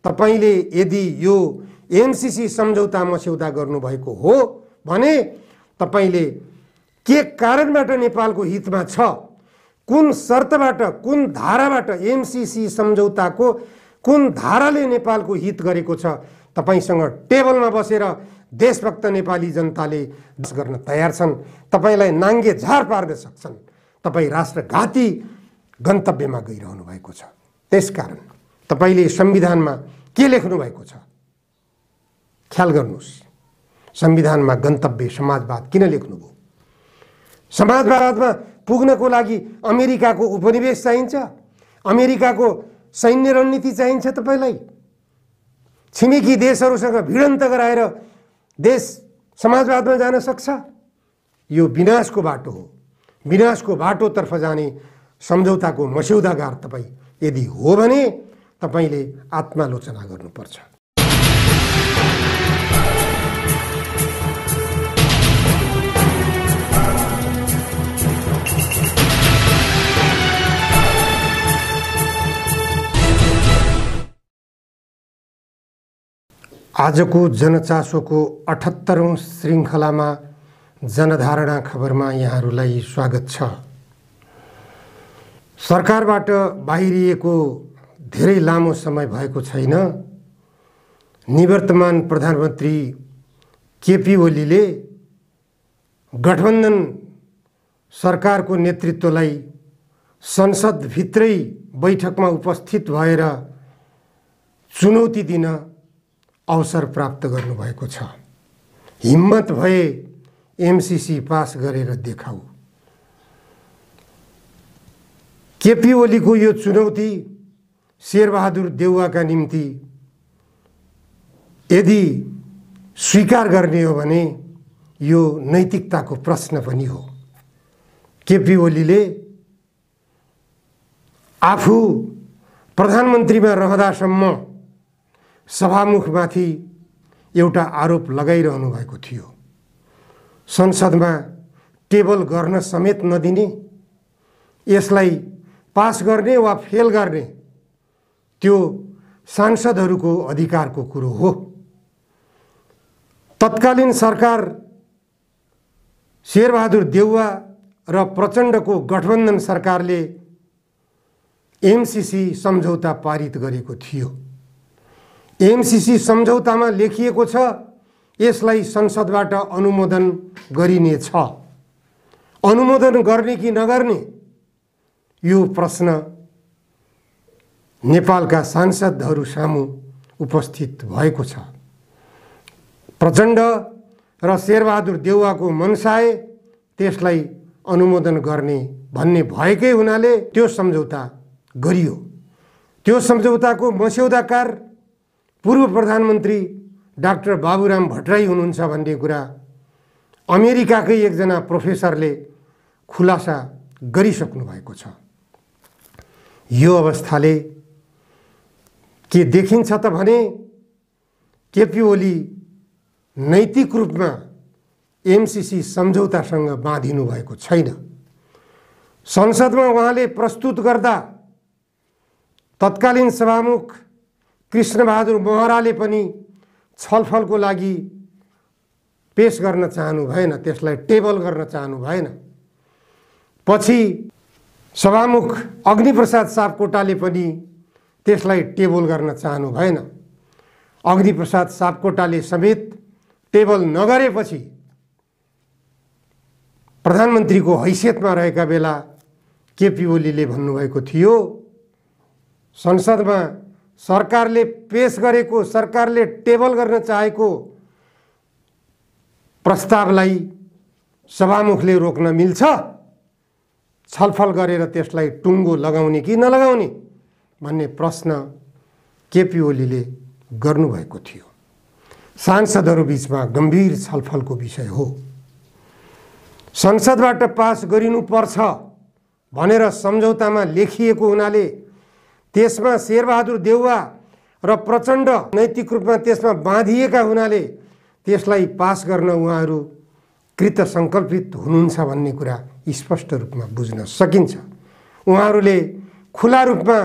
तपाईले यदि यो एमसीसी सम्झौता मस्यौदा गर्नुभएको हो भने तपाईले के कारणबाट नेपालको हितमा छ, कुन शर्तबाट, कुन धाराबाट, एमसीसी सम्झौताको कुन धाराले नेपालको हित गरेको छ, तपाईसँग टेबलमा बसेर देशभक्त नेपाली जनताले गर्न तयार छन्। तपाईलाई नाङ्गे झार पार्न सक्छन्। तपाई राष्ट्रघाती गन्तव्यमा गइरहनु भएको छ। त्यसकारण तपाईले संविधानमा के लेख्नु भएको छ ख्याल गर्नुस्। संविधानमा गन्तव्य समाजवाद किन लेख्नुभयो? समाजवादमा पुग्नको लागि अमेरिकाको उपनिवेश चाहिन्छ, अमेरिकाको सैन्य रणनीति चाहिन्छ। तपाईलाई छिमेकी देशहरूसँग भिडन्त गराएर देश समाजवादमा जान सक्छ? यो विनाशको बाटो हो। विनाशको बाटोतर्फ जाने सम्झौताको मस्यौदागार तपाईँ यदि हो भने तपाईले आत्मालोचना गर्नुपर्छ। आजको जनचासोको 78औं श्रृङ्खलामा जनधारणा खबरमा यहाँहरूलाई स्वागत छ। सरकारबाट बाहिरिएको धेरै लामो समय भएको छैन। निवर्तमान प्रधानमन्त्री केपी ओलीले गठबन्धन सरकारको नेतृत्वलाई संसदभित्रै बैठकमा उपस्थित भएर चुनौती दिन अवसर प्राप्त गर्नुभएको छ। हिम्मत भए एमसीसी पास गरेर देखाऊ। केपी ओलीको यो चुनौती शेरबहादुर देउवाका निम्ति यदि स्वीकार गर्ने हो भने यो नैतिकताको प्रश्न पनि हो। केपी ओलीले आफू प्रधानमन्त्रीमा रहँदासम्म सभामुखमाथि एउटा आरोप लगाइरहनु भएको थियो। संसदमा टेबल गर्न समेत नदिने, यसलाई पास गर्ने वा फेल गर्ने त्यो सांसदहरूको अधिकारको कुरो हो। तत्कालीन सरकार शेरबहादुर देउवा र प्रचण्डको गठबन्धन सरकारले एमसीसी सम्झौता पारित गरेको थियो। एमसीसी सम्झौतामा लेखिएको छ यसलाई संसदबाट अनुमोदन गरिनेछ। अनुमोदन गर्ने कि नगर्ने यो प्रश्न नेपालका सांसदहरू सामु उपस्थित भएको छ। प्रचण्ड र शेरबहादुर देउवाको मनसाए त्यसलाई अनुमोदन गर्ने भन्ने भएकै हुनाले त्यो सम्झौता गरियो। त्यो सम्झौताको मस्यौदाकार पूर्व प्रधानमन्त्री डाक्टर बाबुराम भट्टराई हुनुहुन्छ भन्ने कुरा अमेरिकाकै एकजना प्रोफेसरले खुलासा गरिसक्नु भएको छ। यो अवस्थाले के देखिन्छ त भने केपी ओली नैतिक रूपमा एमसीसी सम्झौतासँग बाँधिनु भएको छैन। संसदमा उहाँले प्रस्तुत गर्दा तत्कालीन सभामुख कृष्णबहादुर महराले पनि छलफलको लागि पेश गर्न चाहनु भएन, त्यसलाई टेबल गर्न चाहनु भएन। पछि सभामुख अग्निप्रसाद सापकोटाले पनि त्यसलाई टेबल गर्न चाहनु भएन। अग्निप्रसाद सापकोटाले समेत टेबल नगरेपछि प्रधानमन्त्रीको हैसियतमा रहेका बेला केपी ओलीले भन्नुभएको थियो संसदमा सरकारले पेश गरेको, सरकारले टेबल गर्न चाहेको प्रस्तावलाई सभामुखले रोक्न मिल्छ? छलफल गरेर त्यसलाई टुङ्गो लगाउने कि नलगाउने भन्ने प्रश्न केपी ओलीले गर्नुभएको थियो। सांसदहरू बीचमा गम्भीर छलफलको विषय हो। संसदबाट पास गरिनुपर्छ भनेर सम्झौतामा लेखिएको हुनाले त्यसमा शेरबहादुर देउवा र प्रचण्ड नैतिक रूपमा त्यसमा बाँधिएका हुनाले त्यसलाई पास गर्न उहाँहरू कृत सङ्कल्पित हुनुहुन्छ भन्ने कुरा स्पष्ट रूपमा बुझ्न सकिन्छ। उहाँहरूले खुला रूपमा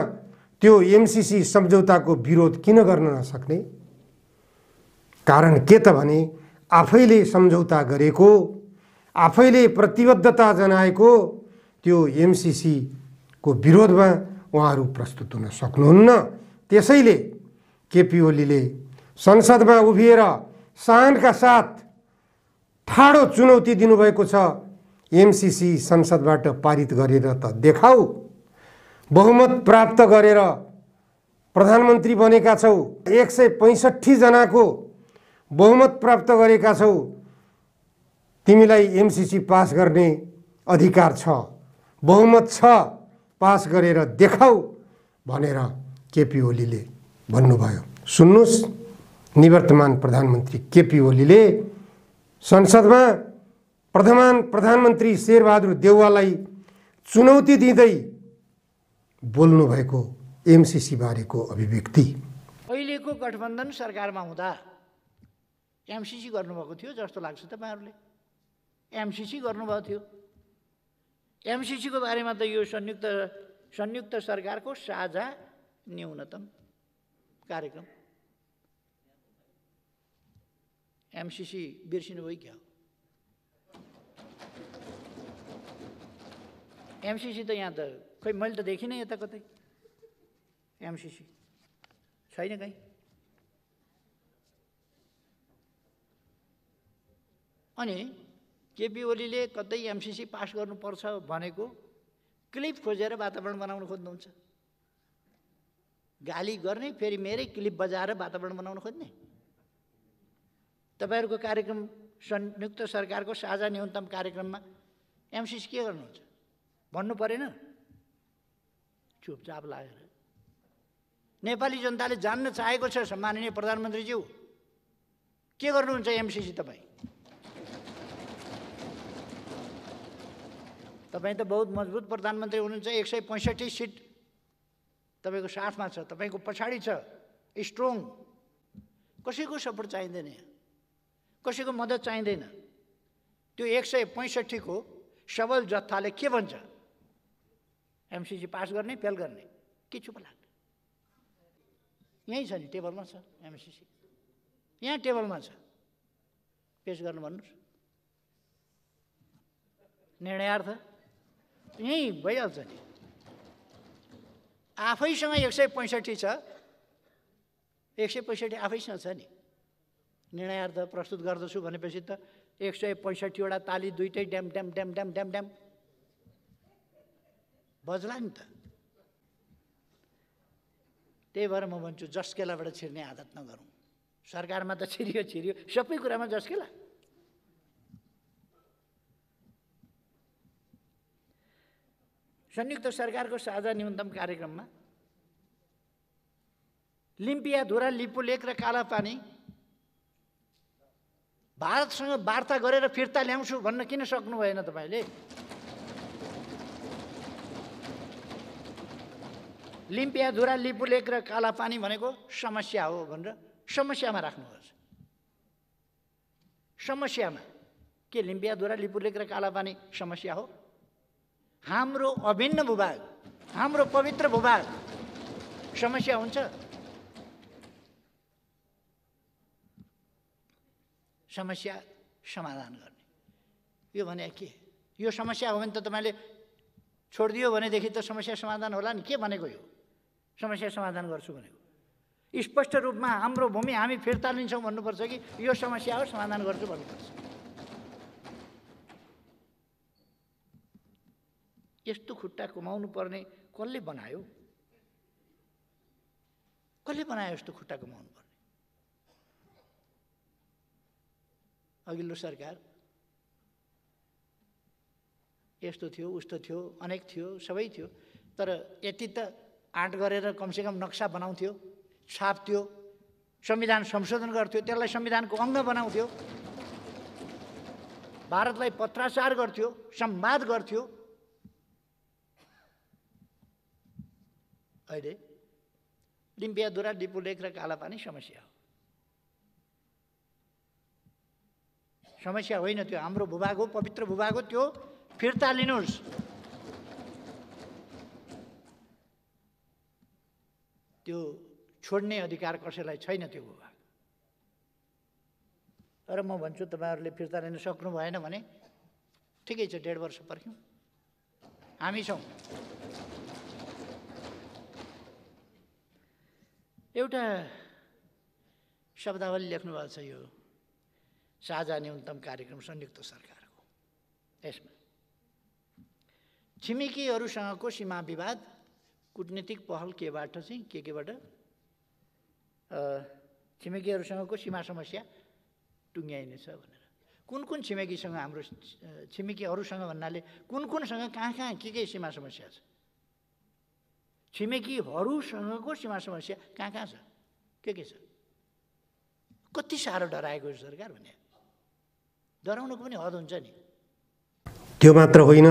त्यो एमसीसी सम्झौताको विरोध किन गर्न नसक्ने? कारण के त भने आफैले सम्झौता गरेको, आफैले प्रतिबद्धता जनाएको त्यो एमसीसी को विरोधमा उहाँहरू प्रस्तुत हुन सक्नुहुन्न। त्यसैले केपी ओलीले संसदमा उभिएर शानका साथ ठाडो चुनौती दिनुभएको छ। एमसीसी संसदबाट पारित गरेर त देखाऊ, बहुमत प्राप्त गरेर प्रधानमन्त्री बनेका छौ, 165 जनाको बहुमत प्राप्त गरेका छौ, तिमीलाई एमसीसी पास गर्ने अधिकार छ, बहुमत छ, पास गरेर देखाऊ भनेर केपी ओलीले भन्नुभयो। सुन्नुस्, निवर्तमान प्रधानमन्त्री केपी ओलीले संसदमा प्रधानमन्त्री शेरबहादुर देउवालाई चुनौती दिँदै बोल्नु भएको एमसीसी बारेको अभिव्यक्ति। अहिलेको गठबन्धन सरकारमा हुँदा एमसीसी गर्नुभएको थियो जस्तो लाग्छ तपाईहरुले। एमसीसी गर्नुभएको थियो। एमसीसी को बारेमा त यो संयुक्त सरकारको साझा न्यूनतम कार्यक्रम। एमसीसी बिर्सिनु भयो क्या? एमसीसी त यहाँ त खै मैले त देखिनँ यता कतै। एमसीसी छैन कहीँ। अनि केपी ओलीले कतै एमसीसी पास गर्नुपर्छ भनेको क्लिप खोजेर वातावरण बनाउन खोज्नुहुन्छ। गाली गर्ने फेरि मेरै क्लिप बजाएर वातावरण बनाउन खोज्ने। तपाईहरुको कार्यक्रम संयुक्त सरकारको साझा न्यूनतम कार्यक्रममा एमसीसी के गर्नुहुन्छ भन्नु परेन? चुपचाप लागेर नेपाली जनताले जान्न चाहेको छ। सम्माननीय प्रधानमन्त्रीज्यू, के गर्नुहुन्छ एमसीसी तपाईँ? तपाईँ त बहुत मजबुत प्रधानमन्त्री हुनुहुन्छ। 165 सिट तपाईको साथमा छ, तपाईको पछाडि छ, स्ट्रङ। कसैको सपोर्ट चाहिँदैन, कसैको मद्दत चाहिँदैन। त्यो 165 को सबल जत्थाले के भन्छ? एमसीसी पास गर्ने, फेल गर्ने, के चुप लाग्छ? यही छ नि, टेबलमा छ एमसीसी। यहाँ टेबलमा छ, पेश गर्नु भन्नुहोस्। निर्णयार्थ यही भइहाल्छ नि। आफैसँग 165 छ, 165 आफैसँग छ नि। निर्णयार्थ प्रस्तुत गर्दछु भनेपछि त 165 वटा ताली दुईटै ड्याम ड्याम ड्याम ड्याम ड्याम ड्याम बज्ला नि त। त्यही भएर म भन्छु जस्केलाबाट छिर्ने आदत नगरौँ। सरकारमा त छिरियो, सबै कुरामा जस्केला। संयुक्त सरकारको साझा न्यूनतम कार्यक्रममा लिम्पियाधुरा, लिपुलेक र कालापानी भारतसँग वार्ता गरेर फिर्ता ल्याउँछु भन्न किन सक्नु भएन तपाईले? लिम्पियाधुरा, लिपुलेक र कालापानी भनेको समस्या हो भनेर समस्यामा राख्नुहोस्। समस्यामा के लिम्पियाधुरा, लिपुलेक र कालापानी समस्या हो? हाम्रो अभिन्न भूभाग, हाम्रो पवित्र भूभाग समस्या हुन्छ? समस्या समाधान गर्ने यो भने के? यो समस्या हो भने त तपाईले छोडिदियो भनेदेखि त समस्या समाधान होला नि। के भनेको यो? समस्या समाधान गर्छु भनेको स्पष्ट रूपमा हाम्रो भूमि हामी फिर्ता लिन्छौँ भन्नुपर्छ कि यो समस्या हो समाधान गर्छु भन्नुपर्छ? यस्तो खुट्टा कमाउनु पर्ने कसले बनायो? कसले बनायो यस्तो खुट्टा कमाउनु पर्ने? अघिल्लो सरकार यस्तो थियो, उस्तो थियो, अनेक थियो, सबै थियो। तर यति त आँट गरेर कमसेकम नक्सा बनाउँथ्यो, छाप्थ्यो, संविधान संशोधन गर्थ्यो, त्यसलाई संविधानको अङ्ग बनाउँथ्यो, भारतलाई पत्राचार गर्थ्यो, संवाद गर्थ्यो। अहिले लिम्पियाधुरा, लिपुलेक र कालापानी समस्या हो। समस्या होइन, त्यो हाम्रो भूभाग हो, पवित्र भूभाग हो। त्यो फिर्ता लिनुहोस्। त्यो छोड्ने अधिकार कसैलाई छैन त्यो भूभाग। र म भन्छु तपाईँहरूले फिर्ता लिन सक्नु भएन भने ठिकै छ, 1.5 वर्ष पर्ख्यौँ, हामी छौँ। एउटा शब्दावली लेख्नु भएको छ यो साझा न्यूनतम कार्यक्रम संयुक्त सरकारको। यसमा छिमेकीहरूसँगको सीमा विवाद कूटनीतिक पहल केबाट चाहिँ केबाट छिमेकीहरूसँगको सीमा समस्या टुङ्ग्याइनेछ भनेर। कुन कुन छिमेकीसँग हाम्रो छिमेकीहरूसँग भन्नाले कुन कुनसँग कहाँ के सीमा समस्या छ? छिमेकीहरूसँगको सीमा समस्या कहाँ छ, के छ? कति साह्रो डराएको सरकार भने डराउनुको पनि हद हुन्छ नि। त्यो मात्र होइन,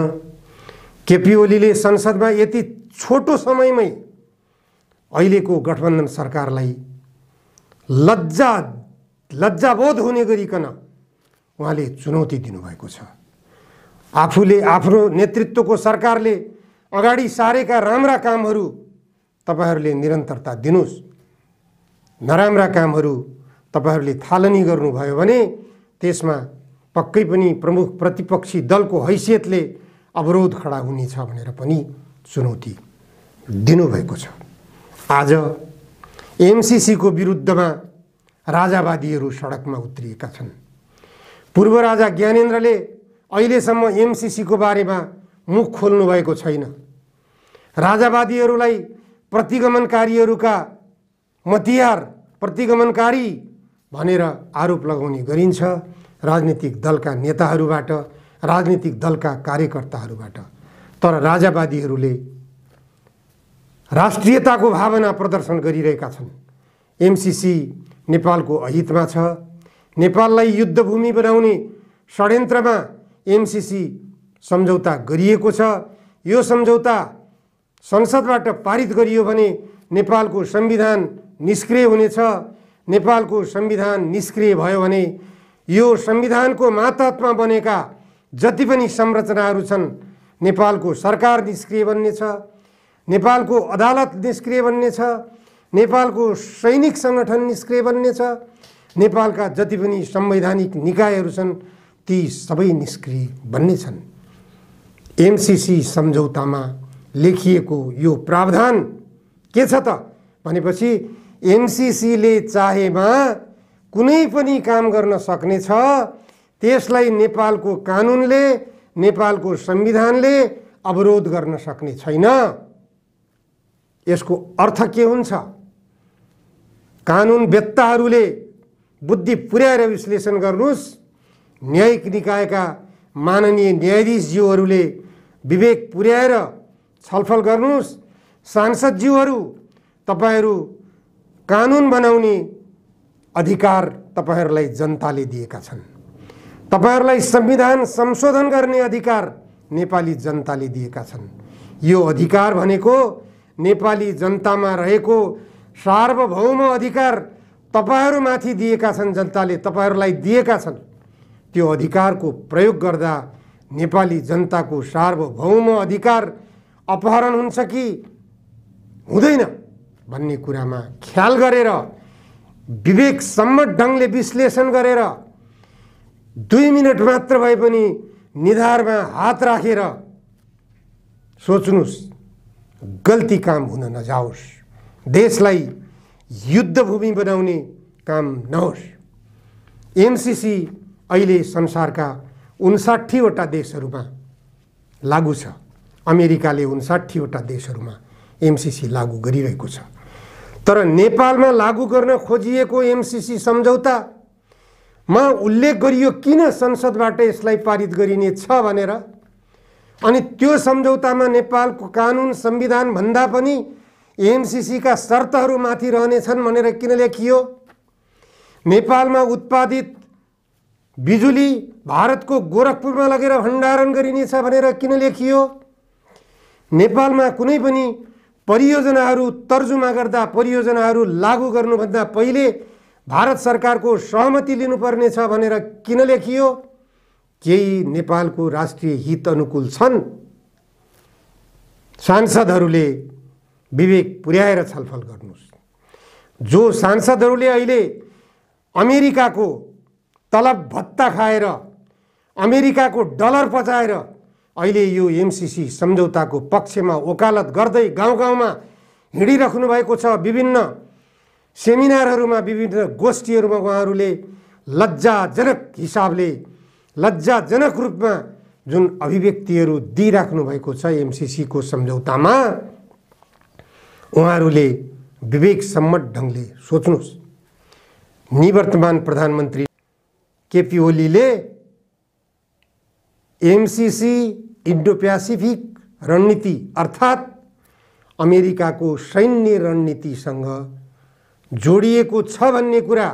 केपी ओलीले संसदमा यति छोटो समयमै अहिलेको गठबन्धन सरकारलाई लज्जाबोध हुने गरिकन उहाँले चुनौती दिनुभएको छ। आफूले आफ्नो नेतृत्वको सरकारले अगाडि सारेका राम्रा कामहरू तपाईहरूले निरन्तरता दिनुस्, नराम्रा कामहरू तपाईहरूले थालनी गर्नुभयो भने त्यसमा पक्कै पनि प्रमुख प्रतिपक्षी दलको हैसियतले अवरोध खडा हुनेछ भनेर पनि चुनौती दिनुभएको छ। आज एमसीसीको विरुद्धमा राजावादीहरू सडकमा उत्रिएका छन्। पूर्व राजा ज्ञानेन्द्रले अहिलेसम्म एमसीसीको बारेमा मुख खोल्नु भएको छैन। राजावादीहरूलाई प्रतिगमनकारीहरूका मतियार, प्रतिगमनकारी भनेर आरोप लगाउने गरिन्छ राजनीतिक दलका नेताहरूबाट, राजनीतिक दलका कार्यकर्ताहरूबाट। तर राजावादीहरूले राष्ट्रियताको भावना प्रदर्शन गरिरहेका छन्। एमसीसी नेपालको अहितमा छ। नेपाललाई युद्धभूमि बनाउने षड्यन्त्रमा एमसीसी सम्झौता गरिएको छ। यो सम्झौता संसदबाट पारित गरियो भने नेपालको संविधान निष्क्रिय हुनेछ। नेपालको संविधान निष्क्रिय भयो भने यो संविधानको मातहतमा बनेका जति पनि संरचनाहरू छन्, नेपालको सरकार निष्क्रिय बन्नेछ, नेपालको अदालत निष्क्रिय बन्नेछ, नेपालको सैनिक सङ्गठन निष्क्रिय बन्नेछ, नेपालका जति पनि संवैधानिक निकायहरू छन् ती सबै निष्क्रिय बन्नेछन्। एमसीसी सम्झौतामा लेखिएको यो प्रावधान के छ त भनेपछि एमसीसीले चाहेमा कुनै पनि काम गर्न सक्नेछ। त्यसलाई नेपालको कानुनले, नेपालको संविधानले अवरोध गर्न सक्ने छैन। यसको अर्थ के हुन्छ? कानुन वेत्ताहरूले बुद्धि पुर्याएर विश्लेषण गर्नुस्। न्यायिक निकायका माननीय न्यायाधीशज्यूहरूले विवेक पुर्याएर छलफल गर्नुस्। सांसदज्यूहरू, तपाईहरू कानुन बनाउने अधिकार तपाईहरूलाई जनताले दिएका छन्। तपाईहरूलाई संविधान संशोधन गर्ने अधिकार नेपाली जनताले दिएका छन्। यो अधिकार भनेको नेपाली जनतामा रहेको सार्वभौम अधिकार तपाईहरूमाथि दिएका छन्, जनताले तपाईहरूलाई दिएका छन्। त्यो अधिकारको प्रयोग गर्दा नेपाली जनताको सार्वभौम अधिकार अपहरण हुन्छ कि हुँदैन भन्ने कुरामा ख्याल गरेर, विवेकसम्मत ढङ्गले विश्लेषण गरेर 2 मिनट मात्र भए पनि निधारमा हात राखेर सोच्नुस्। गल्ती काम हुन नजाओस्, देशलाई युद्धभूमि बनाउने काम नहोस्। एमसीसी अहिले संसारका 59 वटा देशहरूमा लागू छ। अमेरिकाले 59 वटा देशहरूमा एमसीसी लागू गरिरहेको छ। तर नेपालमा लागू गर्न खोजिएको एमसीसी सम्झौतामा उल्लेख गरियो किन संसदबाट यसलाई पारित गरिने छ भनेर। अनि त्यो सम्झौतामा नेपालको कानुन संविधान भन्दा पनि एमसीसी का शर्तहरू माथि रहनेछन् भनेर किन लेखियो? नेपालमा उत्पादित बिजुली भारतको गोरखपुरमा लगेर भण्डारण गरिनेछ भनेर किन लेखियो? नेपालमा कुनै पनि परियोजनाहरू तर्जुमा गर्दा, परियोजनाहरू लागू गर्नुभन्दा पहिले भारत सरकारको सहमति लिनुपर्नेछ भनेर किन लेखियो? केही नेपालको राष्ट्रिय हित अनुकूल छन्। सांसदहरूले विवेक पुर्याएर छलफल गर्नुहोस्। जो सांसदहरूले अहिले अमेरिकाको तलब भत्ता खाएर अमेरिकाको डलर पचाएर अहिले यो एमसीसी सम्झौताको पक्षमा वकालत गर्दै गाउँ गाउँमा हिँडिराख्नु भएको छ, विभिन्न सेमिनारहरूमा विभिन्न गोष्ठीहरूमा उहाँहरूले लज्जाजनक हिसाबले लज्जाजनक रूपमा जुन अभिव्यक्तिहरू दिइराख्नु भएको छ एमसीसीको सम्झौतामा, उहाँहरूले विवेकसम्मत ढङ्गले सोच्नुहोस्। निवर्तमान प्रधानमन्त्री केपी ओलीले एमसीसी इन्डो प्यासिफिक रणनीति अर्थात् अमेरिकाको सैन्य रणनीतिसँग जोडिएको छ भन्ने कुरा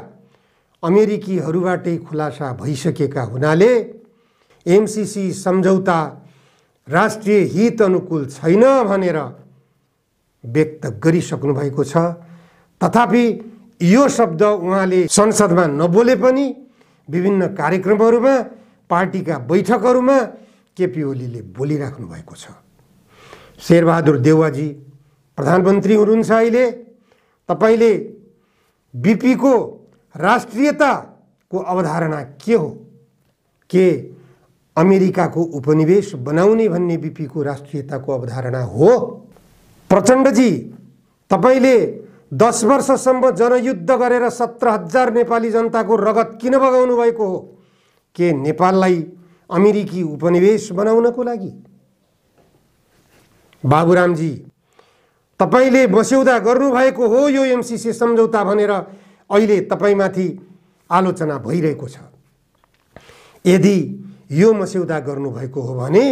अमेरिकीहरूबाटै खुलासा भइसकेका हुनाले एमसीसी सम्झौता राष्ट्रिय हित अनुकूल छैन भनेर व्यक्त गरिसक्नु भएको छ। तथापि यो शब्द उहाँले संसदमा नबोले पनि विभिन्न कार्यक्रमहरूमा पार्टीका बैठकहरूमा केपी ओलीले बोलिराख्नु भएको छ। शेरबहादुर देउवाजी प्रधानमन्त्री हुनुहुन्छ अहिले। तपाईले बीपीको राष्ट्रियताको अवधारणा के हो? के अमेरिकाको उपनिवेश बनाउने भन्ने बीपीको राष्ट्रियताको अवधारणा हो? प्रचण्डजी, तपाईले 10 वर्षसम्म जनयुद्ध गरेर 17,000 नेपाली जनताको रगत किन बगाउनु भएको हो? के नेपाललाई अमेरिकी उपनिवेश बनाउनको लागि? बाबुरामजी, तपाईले मस्यौदा गर्नुभएको हो यो एमसीसी सम्झौता भनेर अहिले तपाईमाथि आलोचना भइरहेको छ। यदि यो मस्यौदा गर्नुभएको हो भने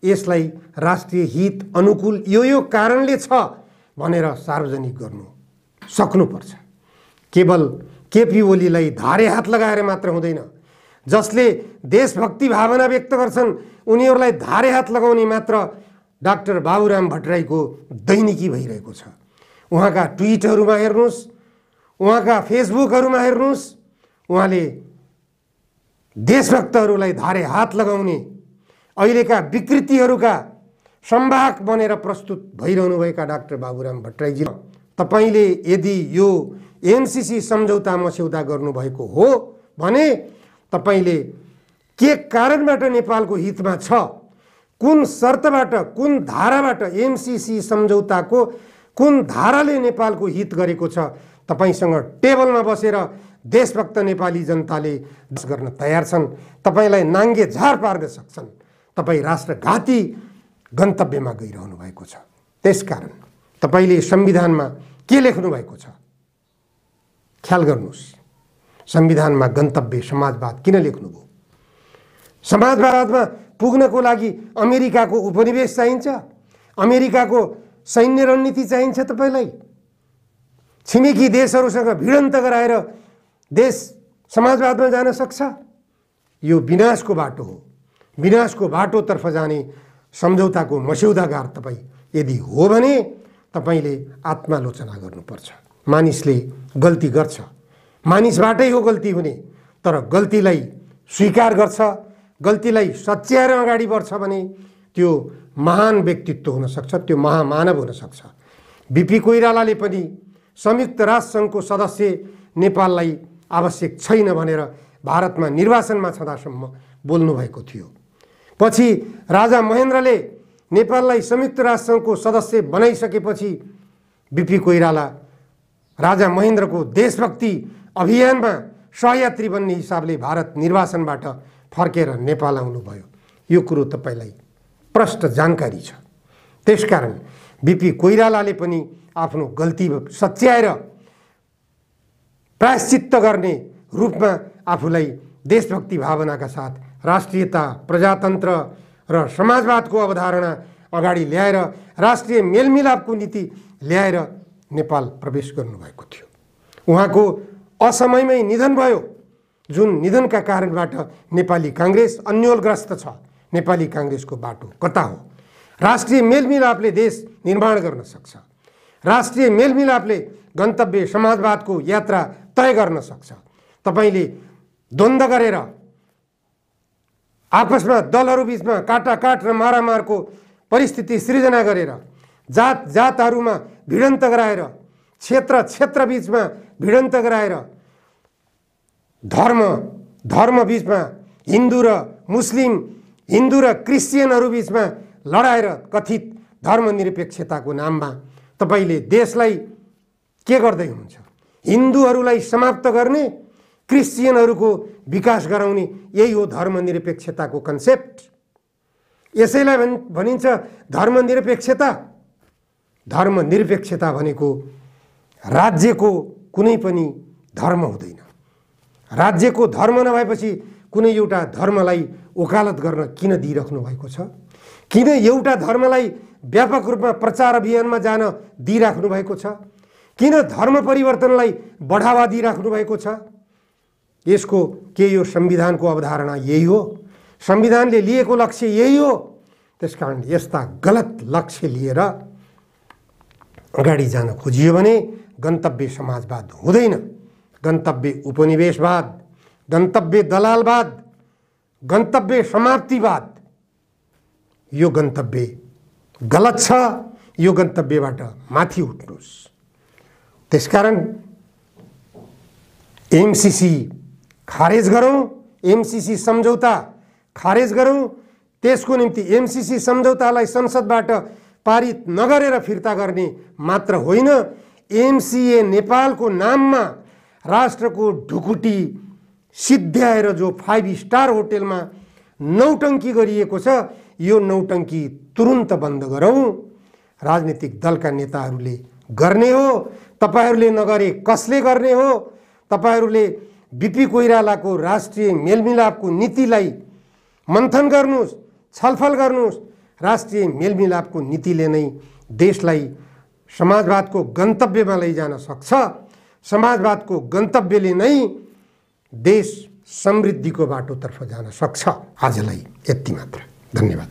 यसलाई राष्ट्रिय हित अनुकूल यो कारणले छ भनेर सार्वजनिक गर्नु सक्नुपर्छ। केवल केपी ओलीलाई धारे हात लगाएर मात्र हुँदैन। जसले देशभक्ति भावना व्यक्त गर्छन् उनीहरूलाई धारे हात लगाउने मात्र डाक्टर बाबुराम भट्टराईको दैनिकी भइरहेको छ। उहाँका ट्विटहरूमा हेर्नुहोस्, उहाँका फेसबुकहरूमा हेर्नुहोस्, उहाँले देशभक्तहरूलाई धारे हात लगाउने अहिलेका विकृतिहरूका संवाहक बनेर प्रस्तुत भइरहनुभएका डाक्टर बाबुराम भट्टराईजी, तपाईले यदि यो एमसीसी सम्झौता मस्यौदा गर्नुभएको हो भने तपाईले के कारणबाट नेपालको हितमा छ, कुन शर्तबाट, कुन धाराबाट, एमसीसी सम्झौताको कुन धाराले नेपालको हित गरेको छ, तपाईसँग टेबलमा बसेर देशभक्त नेपाली जनताले गर्न तयार छन्। तपाईलाई नाङ्गे झार पार्न सक्छन्। तपाई राष्ट्रघाती गन्तव्यमा गइरहनु भएको छ। त्यसकारण तपाईले संविधानमा के लेख्नु भएको छ ख्याल गर्नुहोस्। संविधानमा गन्तव्य समाजवाद किन लेख्नुभयो? समाजवादमा पुग्नको लागि अमेरिकाको उपनिवेश चाहिन्छ? अमेरिकाको सैन्य रणनीति चाहिन्छ? तपाईलाई छिमेकी देशहरूसँग भिडन्त गराएर देश समाजवादमा जान सक्छ? यो विनाशको बाटो हो। विनाशको बाटोतर्फ जाने सम्झौताको मस्यौदागार तपाईँ यदि हो भने तपाईले आत्मालोचना गर्नुपर्छ। मानिसले गल्ती गर्छ, मानिसबाटै हो गल्ती हुने, तर गल्तीलाई स्वीकार गर्छ, गल्तीलाई सच्याएर अगाडि बढ्छ भने त्यो महान व्यक्तित्व हुन सक्छ, त्यो महामानव हुन सक्छ। बीपी कोइरालाले पनि संयुक्त राष्ट्र सङ्घको सदस्य नेपाललाई आवश्यक छैन भनेर भारतमा निर्वाचनमा छँदासम्म बोल्नु भएको थियो। पछि राजा महेन्द्रले नेपाललाई संयुक्त राष्ट्र सङ्घको सदस्य बनाइसकेपछि बीपी कोइराला राजा महेन्द्रको देशभक्ति अभियानमा सहयात्री बन्ने हिसाबले भारत निर्वाचनबाट फर्केर नेपाल आउनुभयो। यो कुरो तपाईलाई प्रष्ट जानकारी छ। त्यसकारण बीपी कोइरालाले पनि आफ्नो गल्ती सच्याएर प्रायश्चित्त गर्ने रूपमा आफूलाई देशभक्ति भावनाका साथ राष्ट्रियता, प्रजातन्त्र र समाजवादको अवधारणा अगाडि ल्याएर राष्ट्रिय मेलमिलापको नीति ल्याएर नेपाल प्रवेश गर्नुभएको थियो। उहाँको असमयमै निधन भयो, जुन निधनका कारणबाट नेपाली काङ्ग्रेस अन्योलग्रस्त छ। नेपाली काङ्ग्रेसको बाटो कता हो? राष्ट्रिय मेलमिलापले देश निर्माण गर्न सक्छ। राष्ट्रिय मेलमिलापले गन्तव्य समाजवादको यात्रा तय गर्न सक्छ। तपाईले द्वन्द्व गरेर आपसमा दलहरू बीचमा काटाकाट र मारामारको परिस्थिति सृजना गरेर जात जातहरूमा भिडन्त गराएर, क्षेत्र क्षेत्र बीचमा भिडन्त गराएर, धर्म बीचमा हिन्दू र मुस्लिम, हिन्दू र क्रिस्चियनहरू बीचमा लडाएर कथित धर्मनिरपेक्षताको नाममा तपाईँले देशलाई के गर्दै हुनुहुन्छ? हिन्दूहरूलाई समाप्त गर्ने, क्रिस्चियनहरूको विकास गराउने, यही हो धर्मनिरपेक्षताको कन्सेप्ट। यसैलाई भनिन्छ धर्मनिरपेक्षता। धर्मनिरपेक्षता भनेको राज्यको कुनै पनि धर्म हुँदैन। राज्यको धर्म नभएपछि कुनै एउटा धर्मलाई वकालत गर्न किन दिइराख्नु भएको छ? किन एउटा धर्मलाई व्यापक रूपमा प्रचार अभियानमा जान दिइराख्नु भएको छ? किन धर्म परिवर्तनलाई बढावा दिइराख्नु भएको छ? यसको के यो संविधानको अवधारणा यही हो? संविधानले लिएको लक्ष्य यही हो? त्यसकारण यस्ता गलत लक्ष्य लिएर अगाडि जान खोजियो भने गन्तव्य समाजवाद हुँदैन। गन्तव्य उपनिवेशवाद, गन्तव्य दलालवाद, गन्तव्य समाप्तिवाद, यो गन्तव्य गलत छ। यो गन्तव्यबाट माथि उठ्नुहोस्। त्यसकारण एमसीसी खारेज गरौँ, एमसीसी सम्झौता खारेज गरौँ। त्यसको निम्ति एमसीसी सम्झौतालाई संसदबाट पारित नगरेर फिर्ता गर्ने मात्र होइन, एमसीए नेपालको नाममा राष्ट्रको ढुकुटी सिद्ध्याएर जो 5 स्टार होटेलमा नौटङ्की गरिएको छ, यो नौटङ्की तुरुन्त बन्द गरौँ। राजनीतिक दलका नेताहरूले गर्ने हो, तपाईहरूले नगरे कसले गर्ने हो? तपाईहरूले बीपी कोइरालाको राष्ट्रिय मेलमिलापको नीतिलाई मन्थन गर्नुहोस्, छलफल गर्नुहोस्। राष्ट्रिय मेलमिलापको नीतिले नै देशलाई समाजवादको गन्तव्यमा लैजान सक्छ। समाजवादको गन्तव्यले नै देश समृद्धिको बाटोतर्फ जान सक्छ। आजलाई यति मात्र। धन्यवाद।